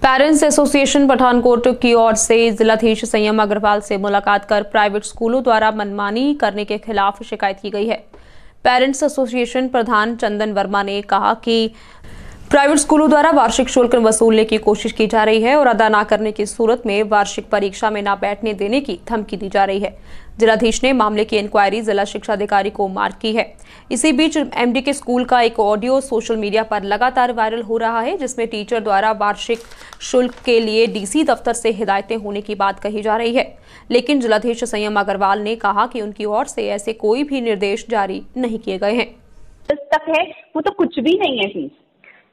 Parents association Pathankot की ओर से जिलाधीश संयम अग्रवाल से मुलाकात कर प्राइवेट स्कूलों द्वारा मनमानी करने के खिलाफ शिकायत की गई है। पेरेंट्स एसोसिएशन प्रधान चंदन वर्मा ने कहा कि प्राइवेट स्कूलों द्वारा वार्षिक शुल्क वसूलने की कोशिश की जा रही है और अदा न करने की सूरत में वार्षिक परीक्षा में न बैठने देने की धमकी दी जा रही है। जिलाधीश ने मामले की इंक्वायरी जिला शिक्षा अधिकारी को मार्क की है। इसी बीच एमडी के स्कूल का एक ऑडियो सोशल मीडिया पर लगातार वायरल हो रहा है, जिसमें टीचर द्वारा वार्षिक शुल्क के लिए डीसी दफ्तर से हिदायतें होने की बात कही जा रही है। लेकिन जिलाधीश संयम अग्रवाल ने कहा कि उनकी ओर से ऐसे कोई भी निर्देश जारी नहीं किए गए हैं। तक है वो तो कुछ भी नहीं है फीस।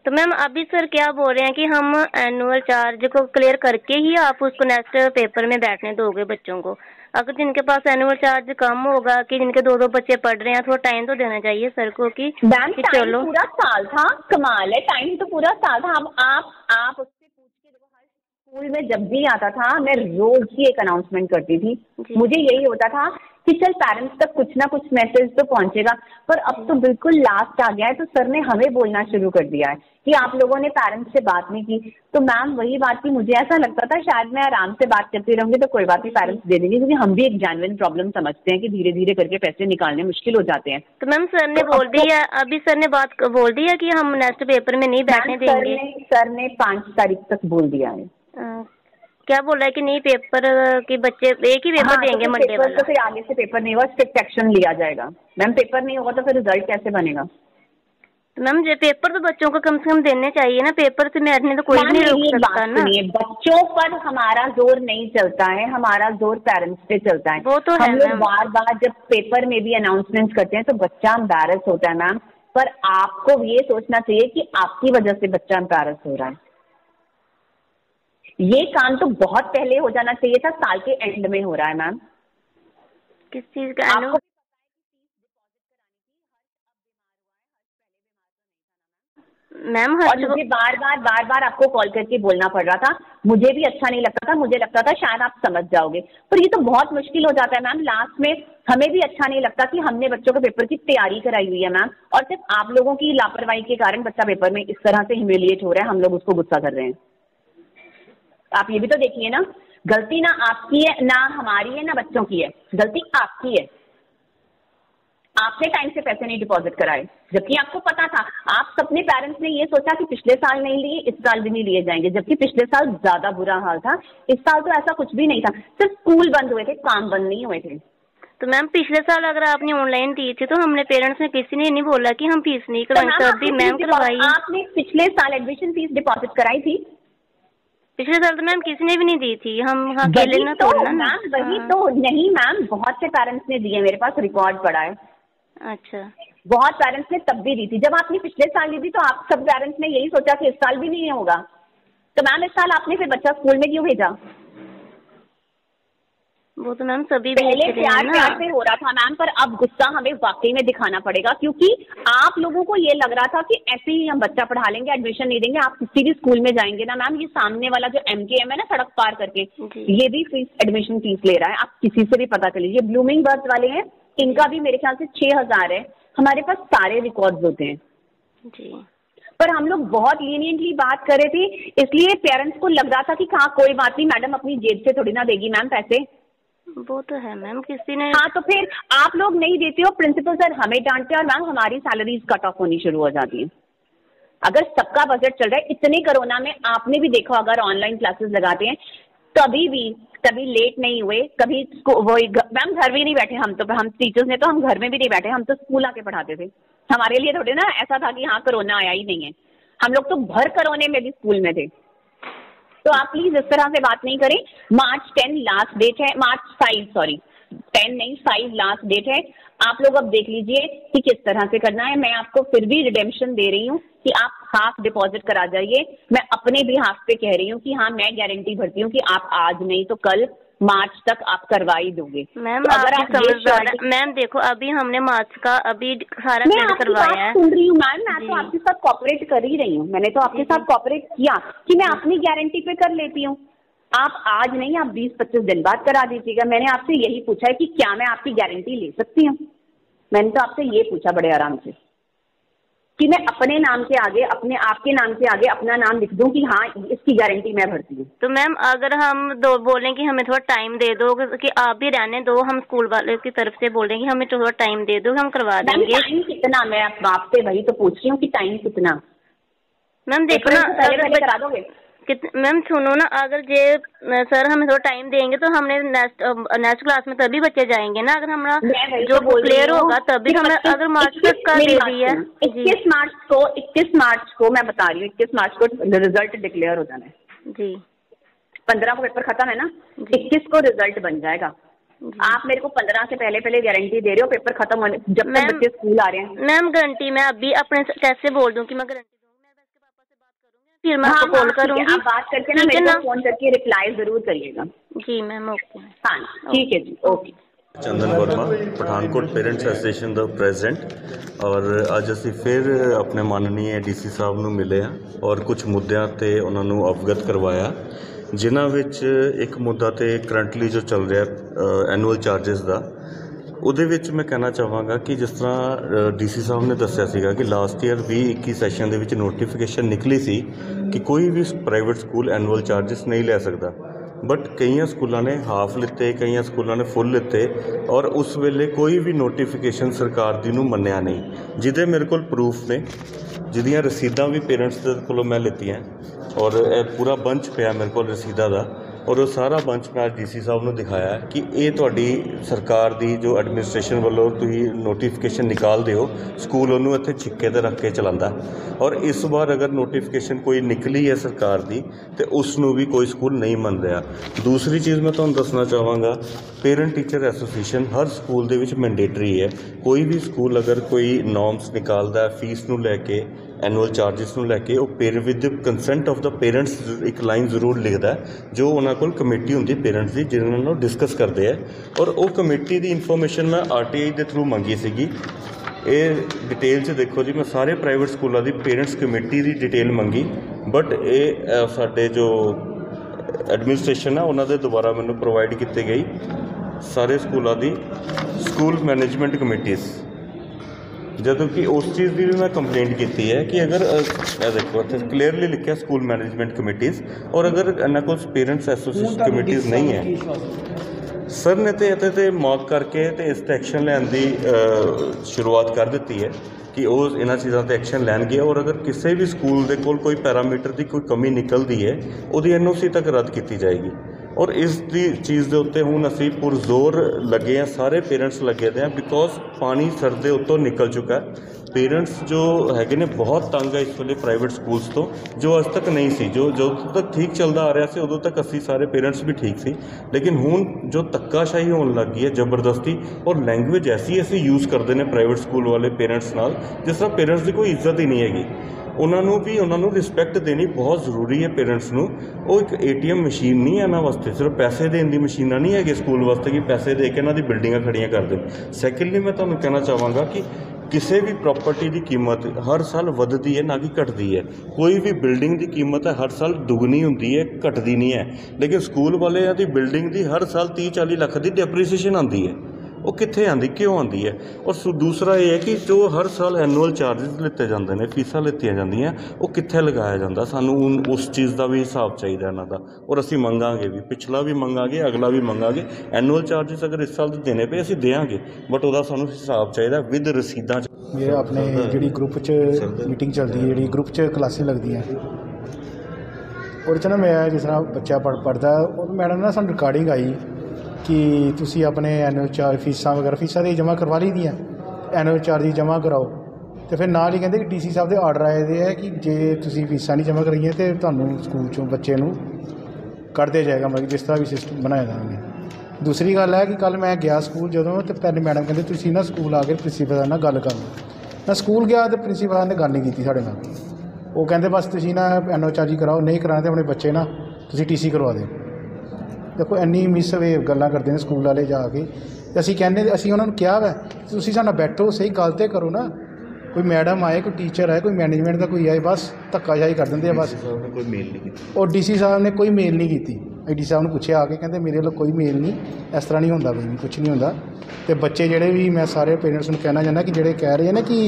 तो मैम अभी सर क्या बोल रहे हैं कि हम एनुअल चार्ज को क्लियर करके ही आप उसको नेक्स्ट पेपर में बैठने दोगे बच्चों को। अगर जिनके पास एनुअल चार्ज कम होगा कि जिनके दो बच्चे पढ़ रहे हैं, थोड़ा टाइम तो देना चाहिए सर को कि चलो पूरा साल था। कमाल है, टाइम तो पूरा साल था। अब आप उससे पूछ के देखो, हर स्कूल में जब भी आता था मैं रोज ही एक अनाउंसमेंट करती थी। मुझे यही होता था कि चल पेरेंट्स तक कुछ ना कुछ मैसेज तो पहुंचेगा, पर अब तो बिल्कुल लास्ट आ गया है। तो सर ने हमें बोलना शुरू कर दिया है कि आप लोगों ने पेरेंट्स से बात नहीं की। तो मैम वही बात थी, मुझे ऐसा लगता था शायद मैं आराम से बात करती रहूंगी तो कोई बात नहीं, पेरेंट्स दे देंगे, क्योंकि हम भी एक जेन्युइन प्रॉब्लम समझते हैं कि धीरे धीरे करके पैसे निकालने मुश्किल हो जाते हैं। तो मैम सर ने बोल दिया, अभी सर ने बात बोल दिया कि हम नेक्स्ट पेपर में नहीं बैठने देंगे। सर ने 5 तारीख तक बोल दिया है। क्या बोल रहा है कि नहीं पेपर के बच्चे एक ही पेपर देंगे मंडे वाला। तो फिर आगे से पेपर नहीं होगा, स्ट्रिक्ट एक्शन लिया जाएगा। मैम पेपर नहीं होगा तो फिर रिजल्ट कैसे बनेगा? मैम जो पेपर तो बच्चों को कम से कम देने चाहिए ना, पेपर से बैठने तो कोई नहीं रोक सकता ना। बच्चों पर हमारा जोर नहीं चलता है, हमारा जोर पेरेंट्स पे चलता है। वो तो है। हम लोग बार बार जब पेपर में भी अनाउंसमेंट करते हैं तो बच्चा एम्बैरस होता है मैम, पर आपको ये सोचना चाहिए कि आपकी वजह से बच्चा एम्बैरस हो रहा है। ये काम तो बहुत पहले हो जाना चाहिए था, साल के एंड में हो रहा है मैम। किस चीज का? आपको मैम और मुझे बार बार आपको कॉल करके बोलना पड़ रहा था। मुझे भी अच्छा नहीं लगता था, मुझे लगता था शायद आप समझ जाओगे, पर ये तो बहुत मुश्किल हो जाता है मैम। लास्ट में हमें भी अच्छा नहीं लगता कि हमने बच्चों को पेपर की तैयारी कराई हुई है मैम, और सिर्फ आप लोगों की लापरवाही के कारण बच्चा पेपर में इस तरह से ह्यूमिलिएट हो रहा है, हम लोग उसको गुस्सा कर रहे हैं। आप ये भी तो देखिए ना, गलती ना आपकी है ना हमारी है ना बच्चों की है, गलती आपकी है। आपने टाइम से पैसे नहीं डिपॉजिट कराए, जबकि आपको पता था। आप सबने पेरेंट्स ने ये सोचा कि पिछले साल नहीं लिए, इस साल भी नहीं लिए जाएंगे, जबकि पिछले साल ज्यादा बुरा हाल था। इस साल तो ऐसा कुछ भी नहीं था, सिर्फ स्कूल बंद हुए थे, काम बंद नहीं हुए थे। तो मैम पिछले साल अगर आपने ऑनलाइन दी थी तो हमने पेरेंट्स ने किसी ने नहीं बोला कि हम फीस नहीं करवाएंगे, तभी मैम करवाई। आपने पिछले साल एडमिशन फीस डिपॉजिट कराई थी? पिछले साल तो मैम किसी ने भी नहीं दी थी। हम वही तो नहीं मैम, बहुत से पेरेंट्स ने दिए, मेरे पास रिकॉर्ड पड़ा है। अच्छा, बहुत पेरेंट्स ने तब भी दी थी। जब आपने पिछले साल दी थी तो आप सब पेरेंट्स ने यही सोचा कि इस साल भी नहीं होगा, तो मैम इस साल आपने फिर बच्चा स्कूल में क्यों भेजा? वो तो मैम सभी पहले प्यार से हो रहा था मैम, पर अब गुस्सा हमें वाकई में दिखाना पड़ेगा, क्योंकि आप लोगों को ये लग रहा था कि ऐसे ही हम बच्चा पढ़ा लेंगे, एडमिशन नहीं देंगे, आप किसी भी स्कूल में जाएंगे ना मैम। ये सामने वाला जो MKM है ना, सड़क पार करके, ये भी फीस एडमिशन फीस ले रहा है। आप किसी से भी पता कर लीजिए। ब्लूमिंग बर्थ वाले हैं, इनका भी मेरे ख्याल से 6000 है। हमारे पास सारे रिकॉर्ड्स होते हैं जी, पर हम लोग बहुत लीनियंटली बात कर रहे थे, इसलिए पेरेंट्स को लग रहा था कि हाँ कोई बात नहीं, मैडम अपनी जेब से थोड़ी ना देगी मैम पैसे। वो तो है मैम, किसी ने। हाँ, तो फिर आप लोग नहीं देते हो, प्रिंसिपल सर हमें डांटते हैं और मैम हमारी सैलरीज कट ऑफ होनी शुरू हो जाती है। अगर सबका बजट चल रहा है, इतने कोरोना में आपने भी देखा, अगर ऑनलाइन क्लासेस लगाते हैं कभी लेट नहीं हुए, कभी वही मैम घर भी नहीं बैठे हम टीचर्स ने तो हम घर में भी नहीं बैठे, हम तो स्कूल आके पढ़ाते थे। हमारे लिए थोड़े ना ऐसा था कि हाँ कोरोना आया ही नहीं है, हम लोग तो भर कोरोने में भी स्कूल में थे। तो आप प्लीज इस तरह से बात नहीं करें। मार्च 10 लास्ट डेट है, मार्च 5 लास्ट डेट है। आप लोग अब देख लीजिए कि किस तरह से करना है। मैं आपको फिर भी रिडेम्पशन दे रही हूँ कि आप हाफ डिपॉजिट करा जाइए। मैं अपने भी हाफ पे कह रही हूँ कि हाँ मैं गारंटी भरती हूँ कि आप आज नहीं तो कल मार्च तक आप करवा ही दोगे। मैम तो अगर आप समझदार, मैम देखो अभी हमने मार्च का अभी सारा क्लियर करवाया है। सुन रही हूँ मैम, मैं तो आपके साथ कॉपरेट कर ही रही हूँ। मैंने तो आपके साथ कॉपरेट किया कि मैं अपनी गारंटी पे कर लेती हूँ। आप आज नहीं, आप 20-25 दिन बाद करा दीजिएगा। मैंने आपसे यही पूछा है कि क्या मैं आपकी गारंटी ले सकती हूँ? मैंने तो आपसे ये पूछा बड़े आराम से कि मैं अपने नाम के आगे, अपने आपके नाम के आगे अपना नाम लिख दूं कि हाँ इसकी गारंटी मैं भरती हूँ। तो मैम अगर हम दो बोलें कि हमें थोड़ा टाइम दे दो कि आप भी रहने दो, हम स्कूल वाले की तरफ से बोल रहे हैं कि हमें थोड़ा टाइम दे दो, हम करवा देंगे। टाइम कितना? मैं आपसे वही तो पूछ रही हूँ कि टाइम कितना। मैम देखो ना, पहले करा दोगे? मैम सुनो ना, अगर जे सर हमें थोड़ा टाइम देंगे तो हमने नेक्स्ट क्लास में तभी बच्चे जाएंगे ना। अगर हमारा जो क्लियर होगा तभी हमें, अगर मार्च तक का दे दिया 21 मार्च को मैं बता रही हूँ, 21 मार्च को रिजल्ट डिक्लेयर हो जाना है जी। 15 को पेपर खत्म है ना, 21 को रिजल्ट बन जाएगा। आप मेरे को 15 से पहले गारंटी दे रहे हो पेपर खत्म होने जब तक बच्चे स्कूल आ रहे हैं? मैम गारंटी मैं अभी अपने कैसे बोल दूं कि मैं गारंटी दूंगी? मैं इसके पापा से बात करूंगी, फिर मैं आपको कॉल करूंगी। आप बात करके ना मेरे को फोन करके रिप्लाई जरूर करिएगा। जी मैम, ओके। हाँ ठीक है जी, ओके। ਚੰਦਨ ਵਰਮਾ, ਪਠਾਨਕੋਟ ਪੇਰੈਂਟਸ ਐਸੋਸੀਏਸ਼ਨ ਦਾ ਪ੍ਰੈਜ਼ੀਡੈਂਟ। ਔਰ ਅੱਜ ਅਸੀਂ ਫਿਰ ਆਪਣੇ ਮਾਨਨੀय ਡੀਸੀ ਸਾਹਿਬ ਨੂੰ ਮਿਲੇ ਹਾਂ ਔਰ ਕੁਝ ਮੁੱਦਿਆਂ 'ਤੇ ਉਹਨਾਂ ਨੂੰ ਅਵਗਤ ਕਰਵਾਇਆ, ਜਿਨ੍ਹਾਂ ਵਿੱਚ ਇੱਕ ਮੁੱਦਾ ਤੇ ਕਰੰਟਲੀ ਜੋ ਚੱਲ ਰਿਹਾ ਐਨੂਅਲ ਚਾਰजेस ਦਾ, ਉਹਦੇ ਵਿੱਚ ਮੈਂ ਕਹਿਣਾ ਚਾਹਾਂਗਾ ਕਿ ਜਿਸ ਤਰ੍ਹਾਂ ਡੀਸੀ ਸਾਹਿਬ ਨੇ ਦੱਸਿਆ ਸੀਗਾ ਕਿ ਲਾਸਟ ਈਅਰ 2021 ਸੈਸ਼ਨ ਦੇ ਵਿੱਚ ਨੋਟੀਫਿਕੇਸ਼ਨ ਨਿਕਲੀ ਸੀ ਕਿ ਕੋਈ ਵੀ ਪ੍ਰਾਈਵੇਟ ਸਕੂਲ ਐਨੂਅਲ ਚਾਰजेस ਨਹੀਂ ਲੈ ਸਕਦਾ, बट कई स्कूलों ने हाफ लिते, कई स्कूलों ने फुल लिते और उस वेले कोई भी नोटिफिकेशन सरकार दी नूं मन्निया नहीं, जिहदे मेरे को प्रूफ ने, जिहदियां रसीदां भी पेरेंट्स दे कोलों मैं लित्तियां और पूरा बंच पिया मेरे को रसीदा दा, और वो सारा बंच मैं आज डी सी साहब नूं दिखाया कि ये तुहाडी सरकार दी जो एडमिनिस्ट्रेशन वालों तुसीं नोटिफिकेशन निकालदे हो, स्कूल उन्होंने इत्थे छिक्के ते रख के चलांदा। और इस बार अगर नोटिफिकेशन कोई निकली है सरकार दी तो उसनूं भी कोई स्कूल नहीं मन रहा। दूसरी चीज़ मैं तुहानूं दसना चाहांगा, पेरेंट टीचर एसोसीएशन हर स्कूल दे विच मैंडेटरी है। कोई भी स्कूल अगर कोई नॉर्म्स निकालदा है फीस नूं लैके, एनुअल चार्जिस नूं लैके, वो with consent of the parents एक लाइन जरूर लिखदा है, जो उन्हां कोल कमेटी हुंदी पेरेंट्स की जिन्हां नाल डिस्कस करते हैं। और वो कमेटी की इन्फॉर्मेशन मैं RTI के थ्रू मंगी सीगी। ये डिटेल च देखो जी, मैं सारे प्राइवेट स्कूलों की पेरेंट्स कमेटी की डिटेल मंगी, बट ये साडे जो एडमिनिस्ट्रेशन है उन्होंने दोबारा मैनू प्रोवाइड की गई सारे स्कूलों की स्कूल मैनेजमेंट कमेटीज़, जदों कि उस चीज़ की भी मैं कंप्लेंट की है कि अगर देखो इतने क्लीयरली लिखा स्कूल मैनेजमेंट कमेटीज़, और अगर इन्होंने को पेरेंट्स एसोसीएशन कमेटीज़ नहीं है, सर ने तो ये मौक करके तो इस एक्शन लैन की शुरुआत कर दी है कि वो इन्ह चीज़ों पर एक्शन लैनगे। और अगर किसी भी स्कूल के कोल कोई पैरामीटर की कोई कमी निकलती है वो NOC तक रद्द की जाएगी। और इस दी चीज़ के उत्ते हुण असीं पुरजोर लगे हैं, सारे पेरेंट्स लगे हैं, बिकॉज पानी सर दे उत्तों निकल चुका है। पेरेंट्स जो हैगे ने बहुत तंग है इस वेले प्राइवेट स्कूल्स तो, जो अज तक नहीं सी, जो तक ठीक चलता आ रहा से उदों तक असी सारे पेरेंट्स भी ठीक सी, लेकिन हुण जो धक्काशाही होने लग गई है जबरदस्ती, और लैंगुएज ऐसी यूज़ करते हैं प्राइवेट स्कूल वाले पेरेंट्स नाल जिस तरह पेरेंट्स की कोई इज्जत ही नहीं हैगी। उन्होंने रिस्पैक्ट देनी बहुत जरूरी है पेरेंट्स नूं। वो एक ATM मशीन नहीं है इन्हां वास्ते, सिर्फ पैसे देने की मशीनां नहीं है स्कूल वास्ते कि पैसे दे के इन्हां दी बिल्डिंगां खड़ियां कर दें। सैकेंडली मैं तुहानूं कहना चाहांगा कि किसी भी प्रॉपर्टी की कीमत हर साल वधदी है, ना कि घटती है। कोई भी बिल्डिंग की कीमत है हर साल दुगनी होंदी है, घटती नहीं है, लेकिन स्कूल वाले की बिल्डिंग की हर साल 30-40 लाख की डेप्रीसीएशन आती है। वो कित्थे आती, क्यों आती है? और दूसरा ये है कि जो हर साल एनुअल चार्जिस लिते जाते हैं, फीसां लित्तियां जांदियां, वो कित्थे लगाया जाता? सानू उस चीज़ का भी हिसाब चाहिए इन्हां दा, और असीं मंगांगे भी, पिछला भी मंगांगे, अगला भी मंगांगे। एनुअल चार्जिस अगर इस साल देने पे असीं देंगे, बट उहदा सानू हिसाब चाहिए विद रसीदां। ये अपने जी ग्रुप च मीटिंग चलती है, जी ग्रुप च क्लासें लगती हैं, और ना मैं जिस तरह बच्चा पढ़ता और मैडम ना सानू रिकॉर्डिंग आई कि तुसी अपने एनुअल चार्ज फीसां वगैरह फीसां तो जमा करवा ली दियां, एनुअल चार्ज जमा कराओ। तो फिर नाल ही कहते कि DC साहब के आर्डर आए दे है कि जे तुसी फीसां नहीं जमा कराइए तो तुहानूं स्कूल चों बच्चे नूं कढ़ दिया जाएगा, मतलब जिस तरह भी सिस्टम बनाया जाएगा। दूसरी गल है कि कल मैं गया स्कूल जो तो पहले मैडम कहते तुसी ना स्कूल आके प्रिंसीपल नाल गल कर लो। मैं स्कूल गया तो प्रिंसीपल ने गल नहीं की साढ़े नाल, वो कहते बस तुसी ना एनुअल चार्ज कराओ, नहीं कराना तो अपने बच्चे ना तुसी TC करवा दो। देखो इन्नी मिसवे गल्लां करते हैं स्कूल वाले जाके, असीं कहने असीं उन्होंने कहा वै तुसीं साडे नाल बैठो, सही गल तो करो ना, कोई मैडम आए, कोई टीचर आए, कोई मैनेजमेंट का कोई आए, बस धक्काशाही कर देंगे बस। कोई मेल नहीं की और डी सी साहब ने कोई मेल नहीं की। डी सी साहब ने पूछे आके, कहते मेरे वालों कोई मेल नहीं, इस तरह नहीं होंदा, कोई नहीं, कुछ नहीं होंदा। तो बच्चे जोड़े भी मैं सारे पेरेंट्स को कहना चाहना कि जोड़े कह रहे हैं ना कि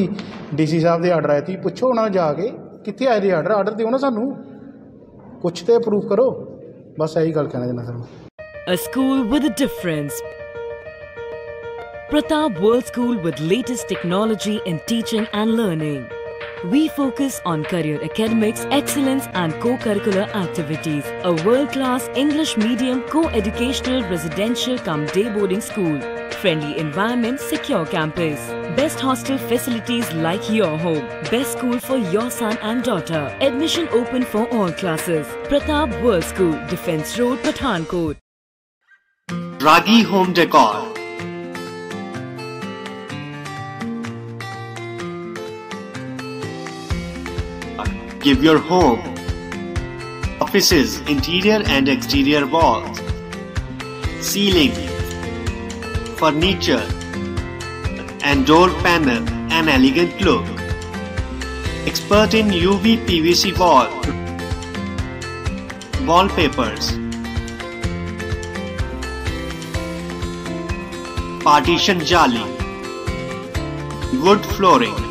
डी सी साहब के आर्डर आए, तुम पुछो उन्होंने जाके कितने आए थे आर्डर दो ना सानू, कुछ तो अप्रूव करो, बस यही गल कहना चाहना sir. A school with a difference. Pratap World School with latest technology in teaching and learning. We focus on career academics, excellence and co-curricular activities. A world-class English medium co-educational residential cum day boarding school. Friendly environment, secure campus. Best hostel facilities like your home. Best school for your son and daughter. Admission open for all classes. Pratap World School, Defence Road, Pathankot. Ragi Home Decor. Give your home, offices, interior and exterior walls, ceiling, furniture and door panel an elegant look. Expert in UV PVC wallpapers, partition jali, wood flooring.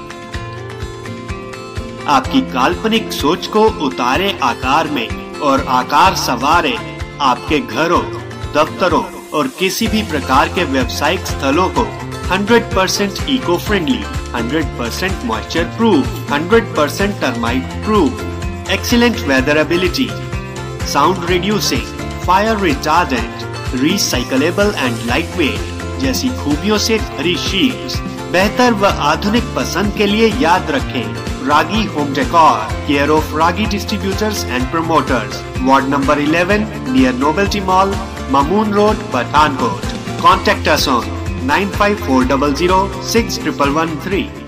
आपकी काल्पनिक सोच को उतारे आकार में और आकार संवारे आपके घरों, दफ्तरों और किसी भी प्रकार के व्यावसायिक स्थलों को 100% eco friendly, 100% moisture proof, 100% termite proof, excellent weatherability, sound reducing, fire retardant, recyclable and lightweight जैसी खूबियों से भरी शीट्स। बेहतर व आधुनिक पसंद के लिए याद रखें Ragi Home Decor, care of Ragi Distributors and Promoters, Ward number 11 near Novelty Mall, Mamoon Road, Pathankot. Contact us on 95400 6113.